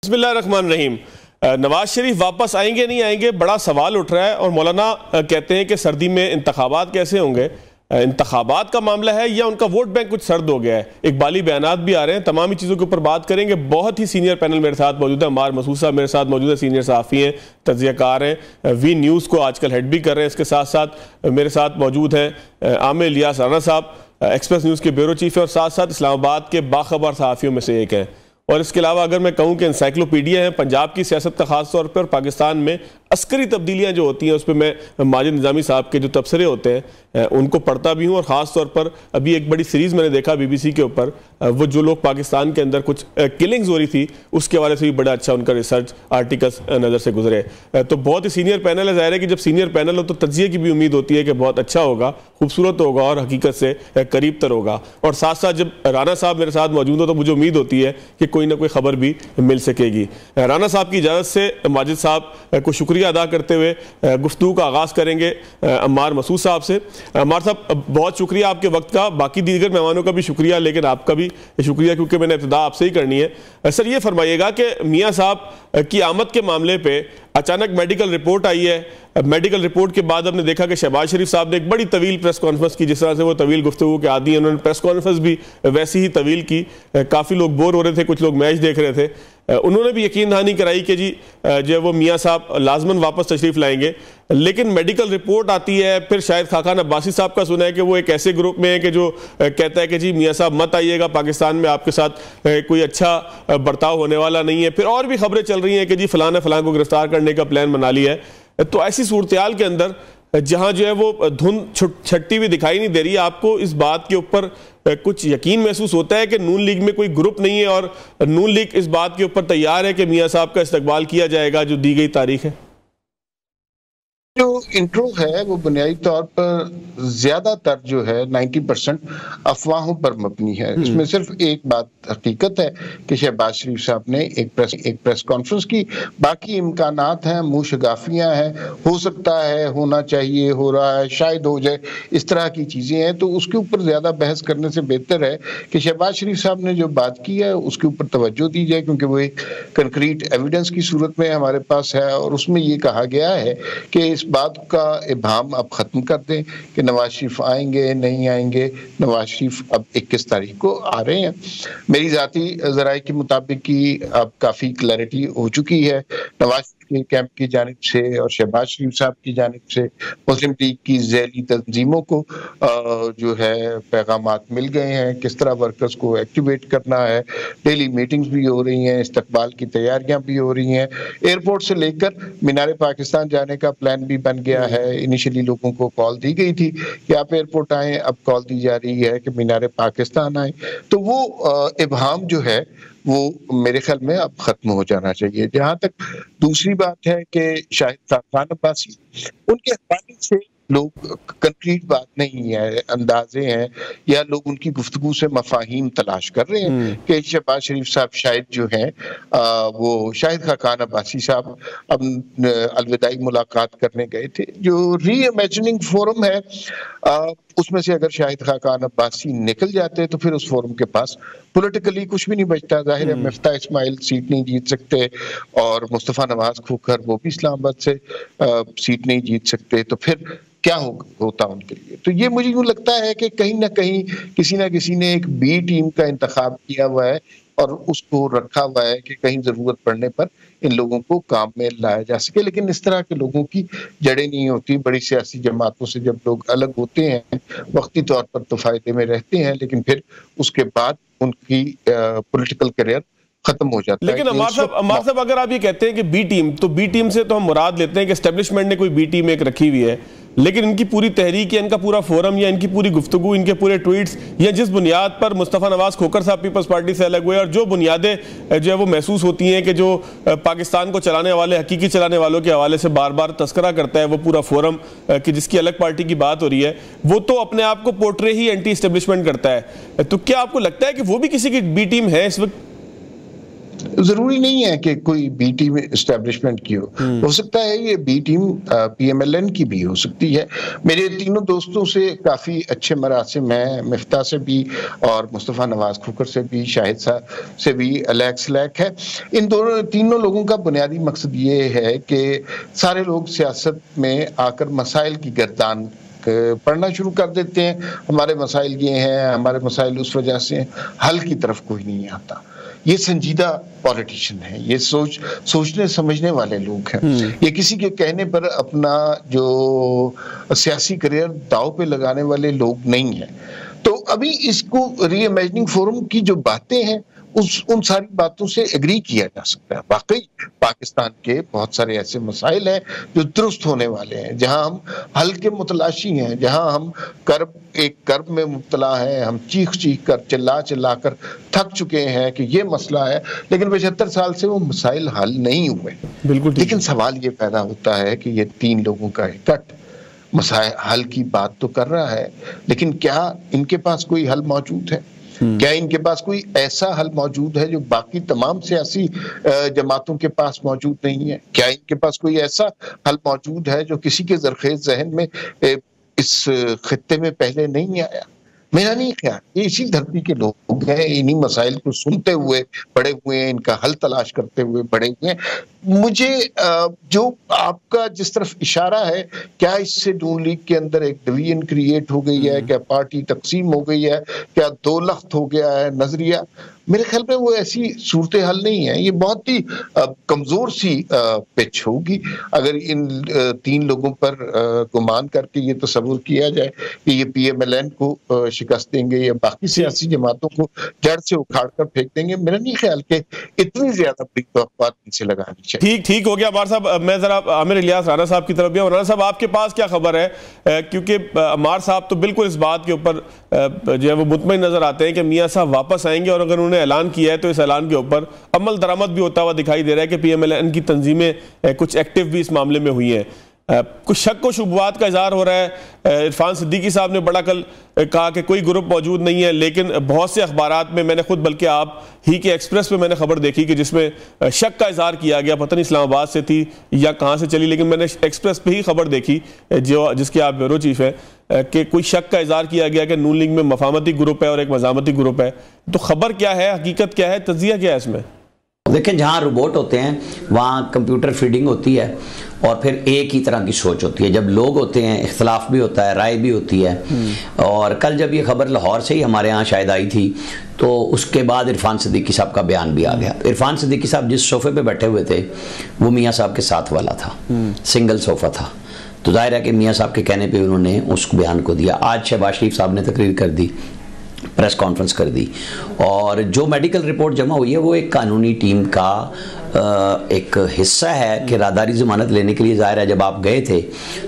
बिस्मिल्लाहिर्रहमानिर्रहीम। नवाज शरीफ वापस आएंगे नहीं आएंगे, बड़ा सवाल उठ रहा है। और मौलाना कहते हैं कि सर्दी में इंतखाबात कैसे होंगे। इंतखाबात का मामला है या उनका वोट बैंक कुछ सर्द हो गया है। इकबाली बयानात भी आ रहे हैं। तमाम ही चीज़ों के ऊपर बात करेंगे। बहुत ही सीनियर पैनल मेरे साथ मौजूद है। अम्मार मसूद साहब मेरे साथ मौजूद है, सीनियर सहाफ़ी हैं, तज्ज़ियाकार हैं, वी न्यूज़ को आजकल हेड भी कर रहे हैं। इसके साथ साथ मेरे साथ मौजूद हैं आमिर इलियास राना साहब, एक्सप्रेस न्यूज़ के ब्यूरो चीफ है और साथ साथ इस्लामाबाद के बाखबर सहाफ़ियों में से एक हैं। और इसके अलावा अगर मैं कहूँ कि एनसाइक्लोपीडिया है पंजाब की सियासत का ख़ास तौर पर, और पाकिस्तान में अस्करी तब्दीलियाँ जो होती हैं उस पर मैं माजिद निज़ामी साहब के जो तबसरे होते हैं उनको पढ़ता भी हूँ। और ख़ास तौर पर अभी एक बड़ी सीरीज़ मैंने देखा BBC के ऊपर, वो जो लोग पाकिस्तान के अंदर कुछ किलिंग्स हो रही थी उसके हवाले से भी बड़ा अच्छा उनका रिसर्च आर्टिकल्स नज़र से गुजरे। तो बहुत ही सीनियर पैनल है। ज़ाहिर है कि जब सीनियर पैनल हो तो तज्ज़िये की भी उम्मीद होती है कि बहुत अच्छा होगा, खूबसूरत होगा और हकीकत से करीब तर होगा। और साथ साथ जब राना साहब मेरे साथ मौजूद हो तो मुझे उम्मीद होती है कि कोई ना कोई खबर भी मिल सकेगी। राना साहब की इजाज़त से माजिद साहब को शुक्रिया अदा करते हुए गुफ्तगू का आगाज़ करेंगे अम्मार मसूद साहब से। अम्मार साहब, बहुत शुक्रिया आपके वक्त का, बाकी दीगर मेहमानों का भी शुक्रिया, लेकिन आपका भी शुक्रिया क्योंकि मैंने इब्तिदा आपसे ही करनी है। सर, ये फरमाइएगा कि मियाँ साहब की आमद के मामले पे अचानक मेडिकल रिपोर्ट आई है। मेडिकल रिपोर्ट के बाद हमने देखा कि शहबाज शरीफ साहब ने एक बड़ी तवील प्रेस कॉन्फ्रेंस की, जिस तरह से वो तवील गुफ्तगू के आदी हैं। उन्होंने प्रेस कॉन्फ्रेंस भी वैसी ही तवील की। काफ़ी लोग बोर हो रहे थे, कुछ लोग मैच देख रहे थे। उन्होंने भी यकीन दहानी कराई कि जी जो वो मियाँ साहब लाजमन वापस तशरीफ़ लाएंगे। लेकिन मेडिकल रिपोर्ट आती है, फिर शायद खाकान अब्बासी साहब का सुना है कि वो एक ऐसे ग्रुप में है कि जो कहता है कि जी मियाँ साहब मत आइएगा, पाकिस्तान में आपके साथ कोई अच्छा बर्ताव होने वाला नहीं है। फिर और भी खबरें चल रही हैं कि जी फलाना फलां को गिरफ्तार करने का प्लान बना लिया है। तो ऐसी सूरत-ए-हाल के अंदर जहां जो है वो धुंध छट्टी हुई दिखाई नहीं दे रही, आपको इस बात के ऊपर कुछ यकीन महसूस होता है कि नून लीग में कोई ग्रुप नहीं है और नून लीग इस बात के ऊपर तैयार है कि मियाँ साहब का इस्तकबाल किया जाएगा जो दी गई तारीख है? जो इंट्रो है वो बुनियादी तौर पर ज्यादातर जो है 90% अफवाहों पर मबनी है। इसमें सिर्फ एक बात हकीकत है कि शहबाज शरीफ साहब ने एक प्रेस कॉन्फ्रेंस की। बाकी इम्कानात हैं, मुशगाफियां हैं, हो सकता है, होना चाहिए, हो रहा है, शायद हो जाए, इस तरह की चीजें हैं। तो उसके ऊपर ज्यादा बहस करने से बेहतर है कि शहबाज शरीफ साहब ने जो बात की है उसके ऊपर तवज्जो दी जाए, क्योंकि वो एक कंक्रीट एविडेंस की सूरत में हमारे पास है। और उसमें ये कहा गया है कि इस बात का इबाम अब खत्म कर दें कि नवाज शरीफ आएंगे नहीं आएंगे। नवाज शरीफ अब 21 तारीख को आ रहे हैं। मेरी जाती जराए के मुताबिक की अब काफी क्लैरिटी हो चुकी है नवाज के कैंप की जानिब से और शहबाज शरीफ साहब की जानिब से। मुस्लिम लीग की ज़ैली तंजीमों को जो है पैगामात मिल गए हैं किस तरह वर्कर्स को एक्टिवेट करना है। डेली मीटिंग्स भी हो रही हैं, इस्तकबाल की तैयारियां भी हो रही हैं। एयरपोर्ट से लेकर मीनार पाकिस्तान जाने का प्लान भी बन गया है। इनिशियली लोगों को कॉल दी गई थी कि आप एयरपोर्ट आएँ, अब कॉल दी जा रही है कि मीनार पाकिस्तान आए। तो वो इबहाम जो है वो मेरे ख्याल में अब खत्म हो जाना चाहिए। जहां तक दूसरी बात है कि शाहिद खान अब्बासी, उनके हवाले से लोग कंक्रीट बात नहीं है, अंदाजे हैं या लोग उनकी गुफ्तगू से मफाहीम तलाश कर रहे हैं कि शहबाज शरीफ साहब शायद जो है वो शाहिद खान अब्बासी साहब अब अलविदाई मुलाकात करने गए थे। जो री इमेजिनिंग फोरम है उसमें से अगर शाहिद खान अब्बासी निकल जाते तो फिर उस फोरम के पास पॉलिटिकली कुछ भी नहीं बचता। जाहिर है मिफ्ता इस्माइल सीट नहीं जीत सकते और मुस्तफ़ा नवाज खोखर वो भी इस्लामाबाद से सीट नहीं जीत सकते। तो फिर क्या होता उनके लिए? तो ये मुझे यूं लगता है कि कहीं ना कहीं किसी ना किसी ने एक बी टीम का इंतखाब किया हुआ है और उसको रखा हुआ है कि कहीं जरूरत पड़ने पर इन लोगों को काम में लाया जा सके। लेकिन इस तरह के लोगों की जड़ें नहीं होती। बड़ी सियासी जमातों से जब लोग अलग होते हैं वक्ती तौर पर तो फायदे में रहते हैं, लेकिन फिर उसके बाद उनकी पॉलिटिकल करियर खत्म हो जाता है। लेकिन अम्मार साहब अगर आप ये कहते हैं कि बी टीम, तो बी टीम से तो हम मुराद लेते हैं कि एस्टेब्लिशमेंट ने कोई बी टीम एक रखी हुई है, लेकिन इनकी पूरी तहरीक या इनका पूरा फोरम या इनकी पूरी गुफ्तगू, इनके पूरे ट्वीट्स या जिस बुनियाद पर मुस्तफ़ा नवाज खोखर साहब पीपल्स पार्टी से अलग हुए और जो बुनियादें जो है वो महसूस होती हैं कि जो पाकिस्तान को चलाने वाले, हकीकी चलाने वालों के हवाले से बार बार तस्करा करता है वो पूरा फोरम कि जिसकी अलग पार्टी की बात हो रही है, वो तो अपने आप को पोर्ट्रे ही एंटी एस्टेब्लिशमेंट करता है। तो क्या आपको लगता है कि वो भी किसी की बी टीम है इस वक्त? जरूरी नहीं है कि कोई बी टीम एस्टेब्लिशमेंट की हो सकता है ये बी टीम PMLN की भी हो सकती है। मेरे तीनों दोस्तों से काफी अच्छे मरासिम हैं, मिफ्ता से भी और मुस्तफ़ा नवाज खोखर से भी, शाहिद साहब से भी, अलैक्स लैक है। इन तीनों लोगों का बुनियादी मकसद ये है कि सारे लोग सियासत में आकर मसाइल की गर्दान पढ़ना शुरू कर देते हैं। हमारे मसाइल ये हैं, हमारे मसाइल उस वजह से, हल की तरफ कोई नहीं आता। ये संजीदा पॉलिटिशियन है, ये सोचने समझने वाले लोग हैं। ये किसी के कहने पर अपना जो सियासी करियर दांव पे लगाने वाले लोग नहीं हैं। तो अभी इसको री इमेजिनिंग फोरम की जो बातें हैं उन सारी बातों से एग्री किया जा सकता है। वाकई पाकिस्तान के बहुत सारे ऐसे मसाइल हैं जो दुरुस्त होने वाले हैं, जहां हम हल के मुतलाशी हैं, जहां हम कर्ब में मुब्तला हैं, हम चीख कर चिल्ला कर थक चुके हैं कि ये मसला है, लेकिन 75 साल से वो मसाइल हल नहीं हुए। बिल्कुल। लेकिन सवाल ये पैदा होता है कि ये 3 लोगों का इकट्ठ मसाइल हल की बात तो कर रहा है, लेकिन क्या इनके पास कोई हल मौजूद है? क्या इनके पास कोई ऐसा हल मौजूद है जो बाकी तमाम सियासी जमातों के पास मौजूद नहीं है? क्या इनके पास कोई ऐसा हल मौजूद है जो किसी के ज़रख़ेज़ ज़हन में इस खित्ते में पहले नहीं आया? मेरा नहीं ख्याल। ये इसी धरती के लोग हैं, इन्हीं मसाइल को सुनते हुए बड़े हुए हैं, इनका हल तलाश करते हुए बड़े हुए हैं। मुझे जो आपका जिस तरफ इशारा है, क्या इससे नून लीग के अंदर एक डिवीजन क्रिएट हो गई है? क्या पार्टी तकसीम हो गई है? क्या दो लख्त हो गया है नजरिया? मेरे ख्याल में वो ऐसी सूरत हाल नहीं है। ये बहुत ही कमजोर सी पिच होगी अगर इन 3 लोगों पर गुमान करके ये तस्वुर किया जाए कि ये PMLN को शिकस्त देंगे या बाकी सियासी जमातों को जड़ से उखाड़ कर फेंक देंगे। मेरा नहीं ख्याल कि इतनी ज्यादा बड़ी तवक्कुआत इनसे लगानी चाहिए। ठीक हो गया अमार साहब। मैं जरा आमिर इलियास राना साहब की तरफ गया। राना साहब, आपके पास क्या खबर है? क्योंकि अमार साहब तो बिल्कुल इस बात के ऊपर जो है वो मुतमईन नजर आते हैं कि मियां साहब वापस आएंगे, और अगर उन्होंने ऐलान किया है तो इस ऐलान के ऊपर अमल दरामद भी होता हुआ दिखाई दे रहा है कि PMLN की तंजीमें कुछ एक्टिव भी इस मामले में हुई हैं। कुछ शक व शुबहात का इजहार हो रहा है। इरफान सिद्दीकी साहब ने बड़ा कल कहा कि कोई ग्रुप मौजूद नहीं है, लेकिन बहुत से अखबारात में मैंने खुद, बल्कि आप ही के एक्सप्रेस पे मैंने खबर देखी कि जिसमें शक का इजहार किया गया, पता नहीं इस्लामाबाद से थी या कहाँ से चली, लेकिन मैंने एक्सप्रेस पे ही खबर देखी जिसके आप ब्यूरो चीफ हैं, कि कोई शक का इजहार किया गया कि नून लीग में मफामती ग्रुप है और एक मजामती ग्रुप है। तो खबर क्या है, हकीकत क्या है, तज्जिया क्या है इसमें? देखें, जहाँ रोबोट होते हैं वहाँ कंप्यूटर फीडिंग होती है और फिर एक ही तरह की सोच होती है। जब लोग होते हैं इख्तलाफ भी होता है, राय भी होती है। और कल जब ये खबर लाहौर से ही हमारे यहाँ शायद आई थी, तो उसके बाद इरफान सिद्दीकी साहब का बयान भी आ गया। इरफान सिद्दीकी साहब जिस सोफे पे बैठे हुए थे वो मियाँ साहब के साथ वाला था, सिंगल सोफा था। तो जाहिर है कि मियाँ साहब के कहने पर उन्होंने उस बयान को दिया। आज शहबाज शरीफ साहब ने तकरीर कर दी, प्रेस कॉन्फ्रेंस कर दी, और जो मेडिकल रिपोर्ट जमा हुई है वो एक कानूनी टीम का एक हिस्सा है कि राहदारी ज़मानत लेने के लिए ज़ाहिर है जब आप गए थे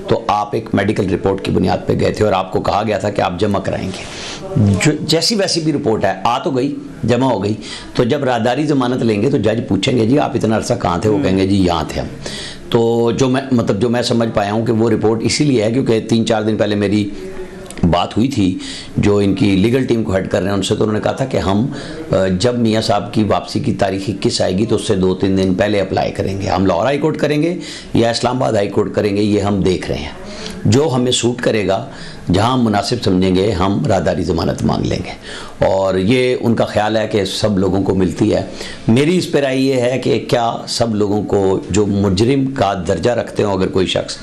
तो आप एक मेडिकल रिपोर्ट की बुनियाद पे गए थे और आपको कहा गया था कि आप जमा कराएंगे। जो जैसी वैसी भी रिपोर्ट है आ तो गई, जमा हो गई। तो जब राहदारी ज़मानत लेंगे तो जज पूछेंगे जी आप इतना अरसा कहाँ थे, वो कहेंगे जी यहाँ थे हम। तो जो मैं समझ पाया हूँ कि वो रिपोर्ट इसीलिए है क्योंकि 3-4 दिन पहले मेरी बात हुई थी जो इनकी लीगल टीम को हेड कर रहे हैं उनसे, तो उन्होंने कहा था कि हम जब मियाँ साहब की वापसी की तारीख 21 आएगी तो उससे 2-3 दिन पहले अप्लाई करेंगे। हम लाहौर हाई कोर्ट करेंगे या इस्लामाबाद हाई कोर्ट करेंगे, ये हम देख रहे हैं। जो हमें सूट करेगा, जहाँ हम मुनासिब समझेंगे, हम राहदारी ज़मानत मांग लेंगे। और ये उनका ख्याल है कि सब लोगों को मिलती है। मेरी इस पर राय ये है कि क्या सब लोगों को जो मुजरिम का दर्जा रखते हो अगर कोई शख्स,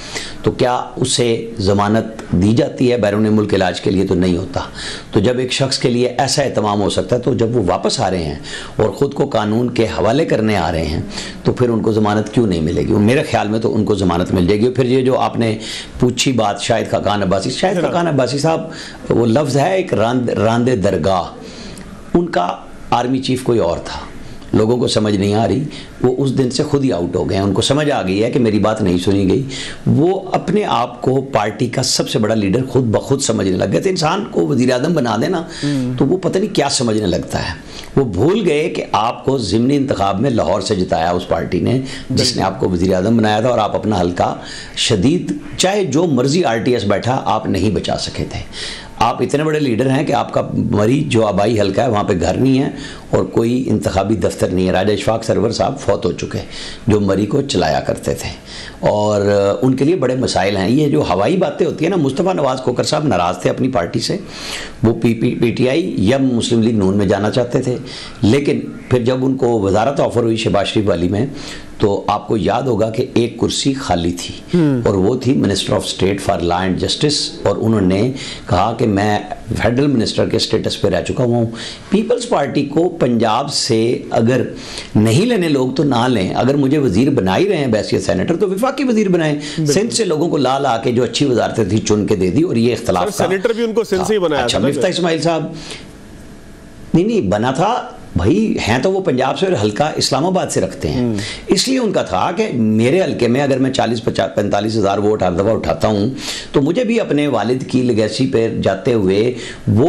तो क्या उसे ज़मानत दी जाती है बैरून मुल्क इलाज के लिए? तो नहीं होता। तो जब एक शख्स के लिए ऐसा एहतमाम हो सकता है, तो जब वो वापस आ रहे हैं और ख़ुद को कानून के हवाले करने आ रहे हैं तो फिर उनको ज़मानत क्यों नहीं मिलेगी? मेरे ख्याल में तो उनको ज़मानत मिल जाएगी। फिर ये जो आपने पूछी बात शाहिद खाकान अब्बासी, शाहिद खाकान अब्बासी साहब, वो लफ्ज़ है एक रांदे दरगाह, उनका आर्मी चीफ कोई और था। लोगों को समझ नहीं आ रही, वो उस दिन से खुद ही आउट हो गए हैं। उनको समझ आ गई है कि मेरी बात नहीं सुनी गई। वो अपने आप को पार्टी का सबसे बड़ा लीडर खुद ब खुद समझने लग गए थे। इंसान को वज़ीर आज़म बना देना तो वो पता नहीं क्या समझने लगता है। वो भूल गए कि आपको ज़िमनी इंतखाब में लाहौर से जिताया उस पार्टी ने जिसने आपको वज़ीर आज़म बनाया था, और आप अपना हल्का शदीद, चाहे जो मर्जी RTS बैठा, आप नहीं बचा सके थे। आप इतने बड़े लीडर हैं कि आपका मरी जो आबाई हल्का है वहाँ पे घर नहीं है और कोई इंतखाबी दफ्तर नहीं है। राजा इशफाक सरवर साहब फौत हो चुके हैं जो मरी को चलाया करते थे और उनके लिए बड़े मसाइल हैं। ये जो हवाई बातें होती है ना, मुस्तफ़ा नवाज़ खोखर साहब नाराज़ थे अपनी पार्टी से, वो PTI या मुस्लिम लीग नून में जाना चाहते थे, लेकिन फिर जब उनको वजारत ऑफर हुई शहबाज शरीफ वाली में तो आपको याद होगा कि एक कुर्सी खाली थी और वो थी minister of state for law and justice, और उन्होंने कहा कि मैं फेडरल मिनिस्टर के स्टेटस पे रह चुका हुआ हूँ। पीपल्स पार्टी को पंजाब से अगर नहीं लेने लोग तो ना लें, अगर मुझे वजीर बना ही रहे हैं बैसियत सेनेटर तो विफाकी वजीर बनाएं। सिंध से लोगों को ला ला के जो अच्छी वजारतें थी चुन के दे दी और ये इख्तलाफ सेनेटर भी उनको सिंध से ही बनाया। अच्छा, मिफ्ता इस्माइल साहब नहीं बना था भाई, हैं तो वो पंजाब से और हल्का इस्लामाबाद से रखते हैं, इसलिए उनका था कि मेरे हल्के में अगर मैं 40-45 हज़ार वोट हर दफ़ा उठाता हूँ तो मुझे भी अपने वालिद की लेगेसी पर जाते हुए वो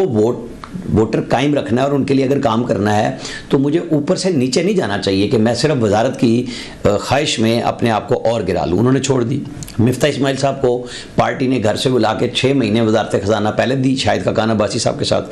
वोटर कायम रखना है और उनके लिए अगर काम करना है तो मुझे ऊपर से नीचे नहीं जाना चाहिए कि मैं सिर्फ वजारत की ख्वाहिश में अपने आप को और गिरा लूँ। उन्होंने छोड़ दी। मिफ्ता इस्माइल साहब को पार्टी ने घर से बुला के 6 महीने वजारत खजाना पहले दी शाहिद खाकान अब्बासी साहब के साथ,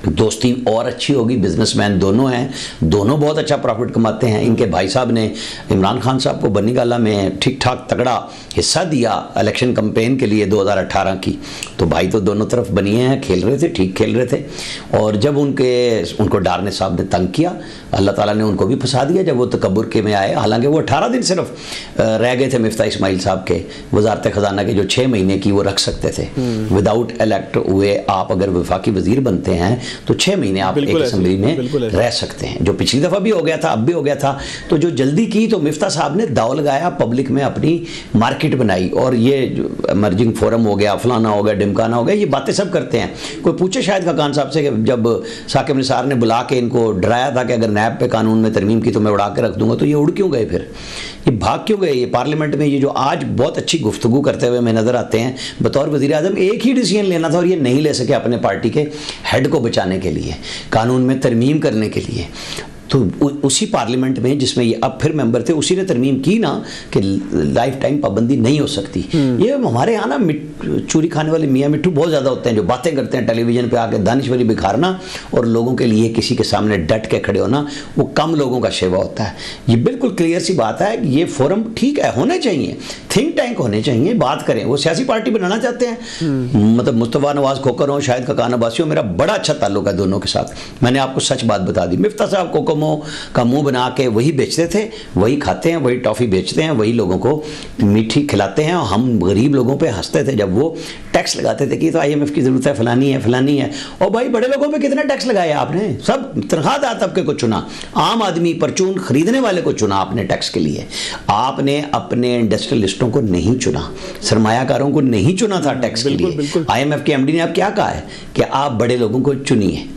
दोस्ती और अच्छी होगी, बिजनेसमैन दोनों हैं, दोनों बहुत अच्छा प्रॉफिट कमाते हैं। इनके भाई साहब ने इमरान खान साहब को बनी गाला में ठीक ठाक तगड़ा हिस्सा दिया इलेक्शन कैंपेन के लिए 2018 की, तो भाई तो दोनों तरफ बनिए हैं, खेल रहे थे, ठीक खेल रहे थे। और जब उनको डारने साहब ने तंग किया, अल्लाह ताला ने उनको भी फंसा दिया जब वो तकब्बुर के में आए। हालांकि वो 18 दिन सिर्फ रह गए थे मिफ्ता इस्माइल साहब के वजारत खजाना के, जो 6 महीने की वो रख सकते थे विदाउट इलेक्ट हुए। आप अगर वफाकी वजीर बनते हैं तो 6 महीने आप एक असेंबली में रह सकते हैं, जो पिछली दफ़ा भी हो गया था, अब भी हो गया था। तो जो जल्दी की तो मिफ्ता साहब ने दाव लगाया, पब्लिक में अपनी मार्केट बनाई और ये मर्जिंग फोरम हो गया, फलाना हो गया, डिमकाना हो गया, ये बातें सब करते हैं। कोई पूछे शायद खाकान साहब से कि जब साकिब निसार ने बुला के इनको डराया था कि अगर नैब पे कानून में तरमीम की तो मैं उड़ा के रख दूंगा, तो ये उड़ क्यों गए, फिर ये भाग क्यों गए? ये पार्लियामेंट में ये जो आज बहुत अच्छी गुफ्तगू करते हुए हमें नजर आते हैं, बतौर वज़ीर आज़म एक ही डिसीजन लेना था और ये नहीं ले सके अपने पार्टी के हेड को बचाने के लिए, कानून में तरमीम करने के लिए। तो उसी पार्लियामेंट में जिसमें ये अब फिर मेंबर थे, उसी ने तरमीम की ना कि लाइफ टाइम पाबंदी नहीं हो सकती। ये हमारे यहाँ ना चूरी खाने वाले मियाँ मिट्टू बहुत ज़्यादा होते हैं जो बातें करते हैं टेलीविज़न पे आके, दानिश्वरी बिखारना और लोगों के लिए किसी के सामने डट के खड़े होना, वो कम लोगों का शेवा होता है। ये बिल्कुल क्लियर सी बात है कि ये फोरम ठीक है, होने चाहिए, थिंक टैंक होने चाहिए, बात करें। वो सियासी पार्टी बनाना चाहते हैं, मतलब मुस्तफ़ा नवाज़ खोखर हो, शाहिद खाकान अब्बासी हो, मेरा बड़ा अच्छा ताल्लुक है दोनों के साथ। मैंने आपको सच बात बता दी। मिफ्ता साहब कोकोमो का मुंह बना के वही बेचते थे, वही खाते हैं, वही टॉफ़ी बेचते हैं, वही लोगों को मीठी खिलाते हैं। और हम गरीब लोगों पे हंसते थे जब वो टैक्स लगाते थे कि तो IMF की ज़रूरत है, फलानी है फलानी है। और भाई बड़े लोगों पे कितना टैक्स लगाया आपने? सब तनख्वाहदार तबके को चुना, आम आदमी परचून खरीदने वाले को चुना आपने टैक्स के लिए। आपने अपने इंडस्ट्रियलिस्टों को नहीं चुना, सरमायाकारों को नहीं चुना था टैक्स के लिए। IMF के MD ने आप क्या कहा है कि आप बड़े लोगों को चुनिए।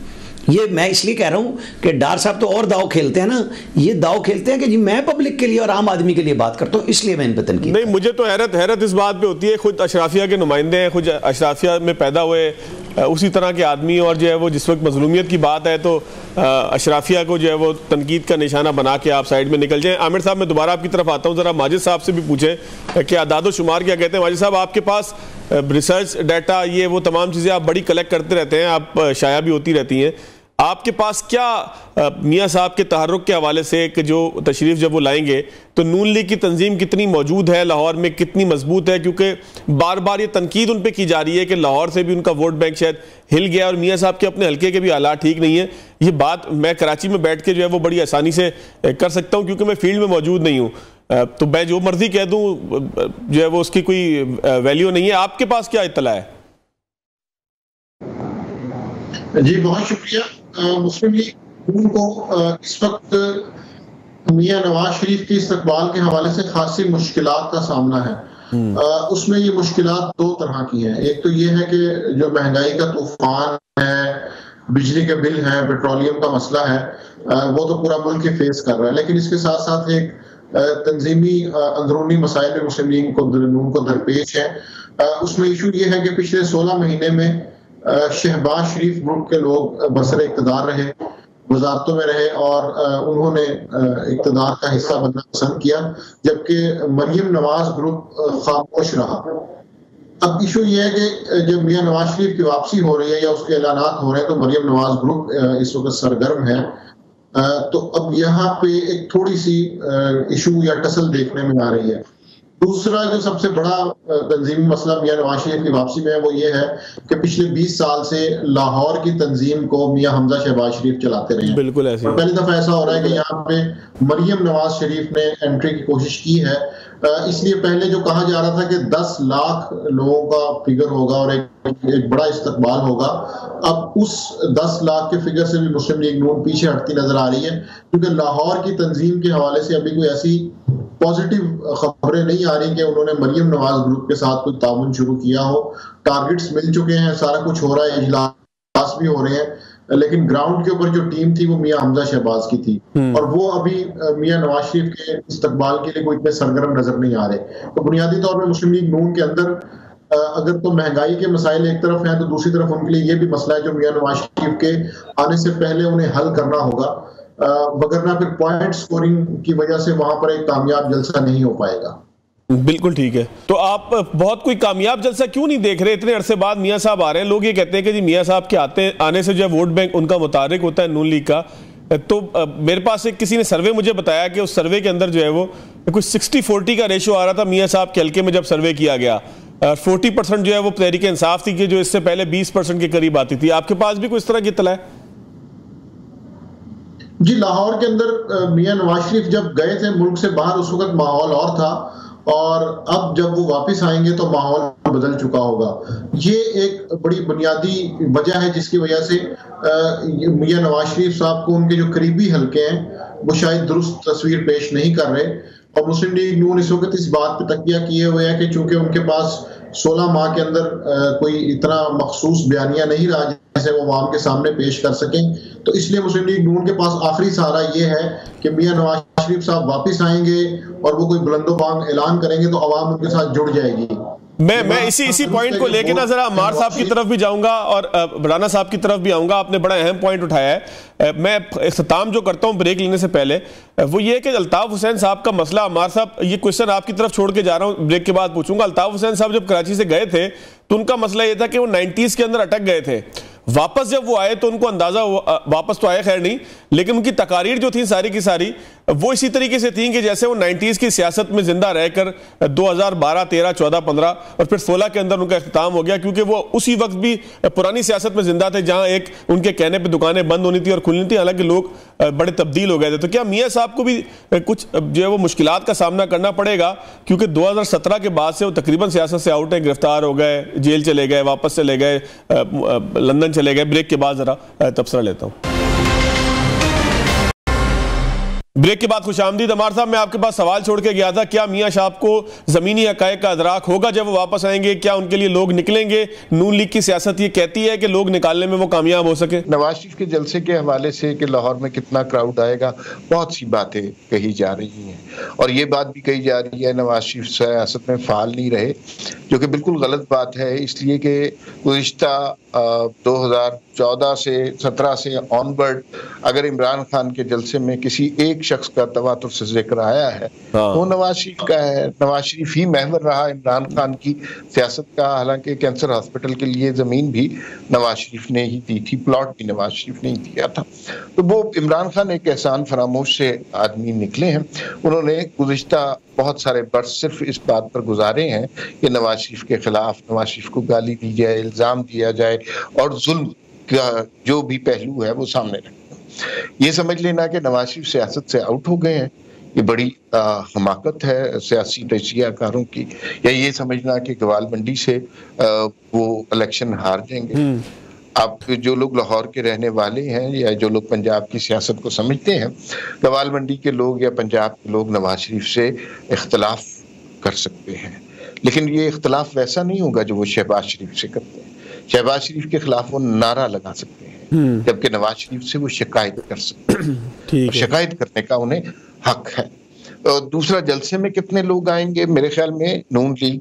ये मैं इसलिए कह रहा हूं कि डार साहब तो और दाव खेलते हैं ना, ये दाव खेलते हैं कि जी मैं पब्लिक के लिए और आम आदमी के लिए बात करता हूं, इसलिए मैं इन पर तनकीद नहीं। मुझे तो हैरत इस बात पे होती है, खुद अशराफिया के नुमाइंदे हैं, खुद अशराफिया में पैदा हुए उसी तरह के आदमी, और जो है वो जिस वक्त मजलूमियत की बात है तो अशराफिया को जो है वो तनकीद का निशाना बना के आप साइड में निकल जाएं। आमिर साहब मैं दोबारा आपकी तरफ आता हूं, जरा माजिद साहब से भी पूछें कि आदाद शुमार क्या कहते हैं। माजिद साहब, आपके पास रिसर्च डाटा ये वो तमाम चीज़ें आप बड़ी कलेक्ट करते रहते हैं, आप शाया भी होती रहती हैं, आपके पास क्या मियाँ साहब के तहर्रुक के हवाले से कि जो तशरीफ जब वो लाएंगे तो नून लीग की तंजीम कितनी मौजूद है लाहौर में, कितनी मजबूत है? क्योंकि बार बार ये तनकीद उन पे की जा रही है कि लाहौर से भी उनका वोट बैंक शायद हिल गया और मियाँ साहब के अपने हल्के के भी हालात ठीक नहीं है। ये बात मैं कराची में बैठ के जो है वो बड़ी आसानी से कर सकता हूँ क्योंकि मैं फील्ड में मौजूद नहीं हूँ, तो मैं जो मर्जी कह दूँ जो है वो उसकी कोई वैल्यू नहीं है। आपके पास क्या इत्तला है? जी बहुत शुक्रिया। मुस्लिम लीग को इस वक्त मियां नवाज शरीफ की इस्तकबाल के हवाले से खासी मुश्किलात का सामना है। उसमें ये मुश्किलात दो तरह की हैं। एक तो ये है कि जो महंगाई का तूफान है, बिजली के बिल हैं, पेट्रोलियम का मसला है, वो तो पूरा मुल्क ही फेस कर रहा है, लेकिन इसके साथ साथ एक तंजीमी अंदरूनी मसाइल में मुस्लिम लीग को दरपेश है। उसमें इशू ये है कि पिछले 16 महीने में शहबाज शरीफ ग्रुप के लोग बरसर इक़्तिदार रहे, वजारतों में रहे और उन्होंने इक़्तिदार का हिस्सा बनना पसंद किया, जबकि मरियम नवाज ग्रुप खामोश रहा। अब इशू ये है कि जब मियां नवाज शरीफ की वापसी हो रही है या उसके ऐलानात हो रहे हैं तो मरियम नवाज ग्रुप इस वक्त सरगर्म है। तो अब यहाँ पे एक थोड़ी सी इशू या टसल देखने में आ रही है। दूसरा जो सबसे बड़ा तंजीमी मसला मियां नवाज शरीफ की वापसी में है वो ये है कि पिछले 20 साल से लाहौर की तंजीम को मियां हमजा शहबाज शरीफ चलाते रहे हैं। बिल्कुल ऐसे और पहली दफा ऐसा हो रहा है कि यहाँ पे मरियम नवाज शरीफ ने एंट्री की कोशिश की है। इसलिए पहले जो कहा जा रहा था कि 10 लाख लोगों का फिगर होगा और एक बड़ा इस्तकबाल होगा, अब उस 10 लाख के फिगर से भी मुस्लिम लीग नून पीछे हटती नजर आ रही है, क्योंकि लाहौर की तंजीम के हवाले से अभी कोई ऐसी पॉजिटिव खबरें नहीं आ रही कि उन्होंने मरियम नवाज ग्रुप के साथ कोई ताउन शुरू किया हो। टारगेट्स मिल चुके हैं, सारा कुछ हो रहा है, इजलास भी हो रहे हैं, लेकिन ग्राउंड के ऊपर जो टीम थी वो मियां हमजा शहबाज की थी और वो अभी मियां नवाज शरीफ के इस्तकबाल के लिए कोई इतने सरगर्म नजर नहीं आ रहे। तो बुनियादी तौर पर मुस्लिम लीग नून के अंदर अगर तो महंगाई के मसाइल एक तरफ हैं तो दूसरी तरफ उनके लिए ये भी मसला है जो मियां नवाज शरीफ के आने से पहले उन्हें हल करना होगा, वगरना फिर पॉइंट स्कोरिंग की वजह से वहां पर एक कामयाब जलसा नहीं हो पाएगा। बिल्कुल ठीक है। तो आप बहुत कोई कामयाब जलसा क्यों नहीं देख रहे? इतने अरसे बाद मियां साहब आ रहे हैं, लोग ये कहते हैं कि जी मियां साहब के आने से जो है वोट बैंक उनका मुतारिक होता है नून लीग का। तो मेरे पास एक किसी ने सर्वे मुझे बताया कि उस सर्वे के अंदर जो है वो कुछ 60-40 का रेशो आ रहा था मियां साहब के हल्के में जब सर्वे किया गया। 40% जो है वो तहरीक इंसाफ थी कि जो इससे पहले 20% के करीब आती थी। आपके पास भी कोई इस तरह की इत्तला है? जी, लाहौर के अंदर मियां नवाज शरीफ जब गए थे मुल्क से बाहर उस वक्त माहौल और था, और अब जब वो वापस आएंगे तो माहौल बदल चुका होगा। ये एक बड़ी बुनियादी वजह है जिसकी वजह से मियां नवाज शरीफ साहब को उनके जो करीबी हल्के हैं वो शायद दुरुस्त तस्वीर पेश नहीं कर रहे। और मुस्लिम लीग नून इस वक्त इस बात पे तकिया किए हुए है कि चूंकि उनके पास 16 माह के अंदर कोई इतना मखसूस बयानिया नहीं रहा जिसे वो आवाम के सामने पेश कर सकें, तो इसलिए मुस्लिम लीग नून के पास आखिरी सहारा ये है कि मियां नवाज शरीफ साहब वापस आएंगे और वो कोई बुलंदोबांग ऐलान करेंगे तो आवाम उनके साथ जुड़ जाएगी। मैं इसी पॉइंट को लेके ना जरा अम्मार साहब की तरफ भी जाऊंगा और राना साहब की तरफ भी आऊंगा। आपने बड़ा अहम पॉइंट उठाया है। मैं इख्तिताम जो करता हूं ब्रेक लेने से पहले वो ये कि अल्ताफ हुसैन साहब का मसला, अम्मार साहब ये क्वेश्चन आपकी तरफ छोड़ के जा रहा हूं, ब्रेक के बाद पूछूंगा। अल्ताफ हुसैन साहब जब कराची से गए थे तो उनका मसला ये था कि वो 90s के अंदर अटक गए थे। वापस जब वो आए तो उनको अंदाजा वापस तो आए खैर नहीं, लेकिन उनकी तकारीर जो थी सारी की सारी वो इसी तरीके से थी कि जैसे वो 90s की सियासत में जिंदा रहकर 2012, 13, 14, 15 और फिर 16 के अंदर उनका इख्तिताम हो गया, क्योंकि वो उसी वक्त भी पुरानी सियासत में जिंदा थे जहां एक उनके कहने पे दुकानें बंद होनी थी और खुलनी थी, हालांकि लोग बड़े तब्दील हो गए थे। तो क्या मियां साहब को भी कुछ जो है वो मुश्किलात का सामना करना पड़ेगा? क्योंकि 2017 के बाद से वो तकरीबन सियासत से आउट है, गिरफ्तार हो गए, जेल चले गए, वापस चले गए, लंदन चले गए। ब्रेक के बाद जरा तबसरा लेता हूं। ब्रेक के बाद खुशामदीद। अमार साहब, मैं आपके पास सवाल छोड़ के गया था, क्या मियां साहब को जमीनी हकायक का अदराक होगा जब वो वापस आएंगे? क्या उनके लिए लोग निकलेंगे? नून लीग की सियासत ये कहती है कि लोग निकालने में वो कामयाब हो सके। नवाज शरीफ के जलसे के हवाले से कि लाहौर में कितना क्राउड आएगा, बहुत सी बातें कही जा रही हैं और ये बात भी कही जा रही है नवाज शरीफ सियासत में फाल नहीं रहे, जो कि बिल्कुल गलत बात है। इसलिए कि गुज़िश्ता 2014 से 17 से ऑनवर्ड अगर इमरान खान के जलसे में किसी एक शख्स का तवातुर से जिक्र आया है वो नवाज शरीफ का है। नवाज शरीफ ही महवर रहा इमरान खान की सियासत का। हालांकि कैंसर हॉस्पिटल के लिए जमीन भी नवाज शरीफ ने ही दी थी, प्लॉट भी नवाज शरीफ ने ही दिया था। तो वो इमरान खान एक एहसान फरामोश से आदमी निकले हैं। उन्होंने गुज़िश्ता बहुत सारे बरस सिर्फ इस बात पर गुजारे हैं कि नवाज शरीफ के खिलाफ नवाज शरीफ को गाली दी जाए, इल्जाम दिया जाए और जुल्म का जो भी पहलू है वो सामने रखें। ये समझ लेना कि नवाज शरीफ सियासत से आउट हो गए हैं, ये बड़ी हमाकत है सियासी तजियाकारों की। या ये समझना कि गवाल मंडी से वो इलेक्शन हार जाएंगे। आप जो लोग लाहौर के रहने वाले हैं या जो लोग पंजाब की सियासत को समझते हैं, गवाल मंडी के लोग या पंजाब के लोग नवाज शरीफ से इख्तलाफ कर सकते हैं, लेकिन ये इख्तलाफ वैसा नहीं होगा जो वो शहबाज शरीफ से करते हैं। शहबाज शरीफ के खिलाफ वो नारा लगा सकते हैं, जबकि नवाज शरीफ से वो शिकायत कर सकते हैं। शिकायत करने का उन्हें हक है। और दूसरा, जलसे में कितने लोग आएंगे? मेरे ख्याल में नून लीग,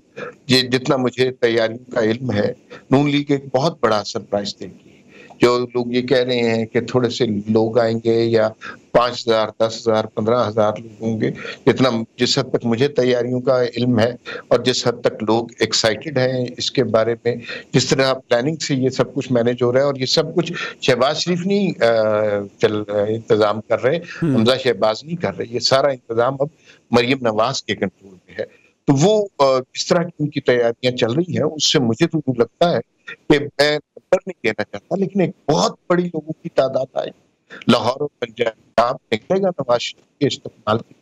जितना मुझे तैयारियों का इल्म है, नून लीग एक बहुत बड़ा सरप्राइज देगी। जो लोग ये कह रहे हैं कि थोड़े से लोग आएंगे या 5,000, 10,000, 15,000 लोग होंगे, जितना जिस हद तक मुझे तैयारियों का इल्म है और जिस हद तक लोग एक्साइटेड हैं इसके बारे में, जिस तरह प्लानिंग से ये सब कुछ मैनेज हो रहा है, और ये सब कुछ शहबाज शरीफ नहीं इंतजाम कर रहे, हमजा शहबाज नहीं कर रहे, ये सारा इंतजाम अब मरियम नवाज के कंट्रोल में है। तो वो जिस तरह की उनकी तैयारियां चल रही हैं उससे मुझे तो लगता है कि मैं नंबर नहीं कहना चाहता, लेकिन एक बहुत बड़ी लोगों की तादाद आएगी। लाहौर और पंजाब निकलेगा नवाज शरीफ के इस्तेमाल की।